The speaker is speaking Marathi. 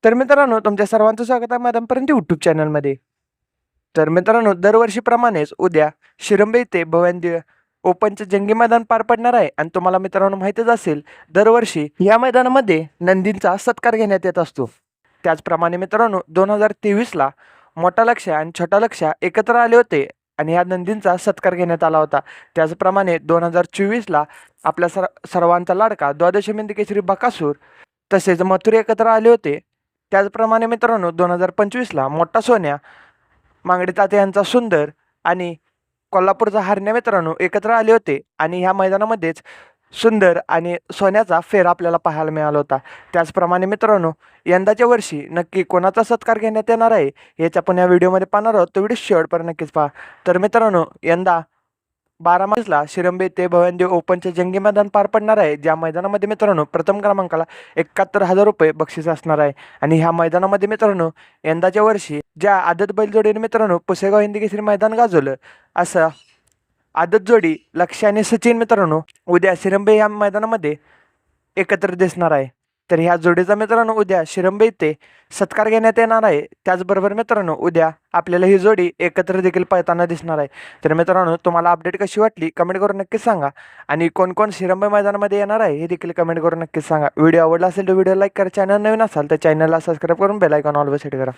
तर मित्रांनो, तुमच्या सर्वांचं स्वागत आहे मैदानपर्यंत यूट्यूब चॅनलमध्ये. तर मित्रांनो, दरवर्षीप्रमाणेच उद्या शिरंबे येथे भव्य ओपनचे जंगी मैदान पार पडणार आहे आणि तुम्हाला मित्रांनो माहितीच असेल, दरवर्षी या मैदानामध्ये नंदींचा सत्कार घेण्यात येत असतो. त्याचप्रमाणे मित्रांनो, 2023ला मोठा लक्ष्य आणि छोटा लक्ष्य एकत्र आले होते आणि ह्या नंदींचा सत्कार घेण्यात आला होता. त्याचप्रमाणे 2024ला आपल्या सर्वांचा लाडका द्वादशमेंदी केसरी बकासूर तसेच मथुर एकत्र आले होते. त्याचप्रमाणे मित्रांनो, 2025ला मोठा सोन्या, मांगडे ताते यांचा सुंदर आणि कोल्हापूरचा हरण्या मित्रांनो एकत्र आले होते आणि ह्या मैदानामध्येच सुंदर आणि सोन्याचा फेर आपल्याला पाहायला मिळाला होता. त्याचप्रमाणे मित्रांनो, यंदाच्या वर्षी नक्की कोणाचा सत्कार घेण्यात येणार आहे याच्या आपण या व्हिडिओमध्ये पाहणार आहोत. तो व्हिडिओ शेवटपर्यंत नक्कीच पहा. तर मित्रांनो, यंदा 12 मार्चला शिरंबे येथे भव्य ओपनचे जंगी मैदान पार पडणार आहे. ज्या मैदानामध्ये मित्रांनो प्रथम क्रमांकाला 71,000 रुपये बक्षीस असणार आहे आणि ह्या मैदानामध्ये मित्रांनो यंदाच्या वर्षी ज्या आदत बैलजोडीने मित्रांनो पुसेगाव हिंदी केसरी मैदान गाजवलं, असं आदत जोडी लक्ष्य आणि सचिन मित्रांनो उद्या शिरंबे या मैदानामध्ये एकत्र दिसणार आहे. तर ह्या जोडीचा मित्रांनो उद्या शिरंबे येथे सत्कार घेण्यात येणार आहे. त्याचबरोबर मित्रांनो उद्या आपल्याला ही जोडी एकत्र देखील पळताना दिसणार आहे. तर मित्रांनो, तुम्हाला अपडेट कशी वाटली कमेंट करून नक्कीच सांगा आणि कोण कोण शिरंबे मैदानामध्ये येणार आहे हे देखील कमेंट करून नक्कीच सांगा. व्हिडिओ आवडला असेल तर व्हिडिओ लाईक करा. चॅनल नवीन असाल तर चॅनलला सबस्क्राईब करून बेल आयकॉन ऑलवर सेट करा.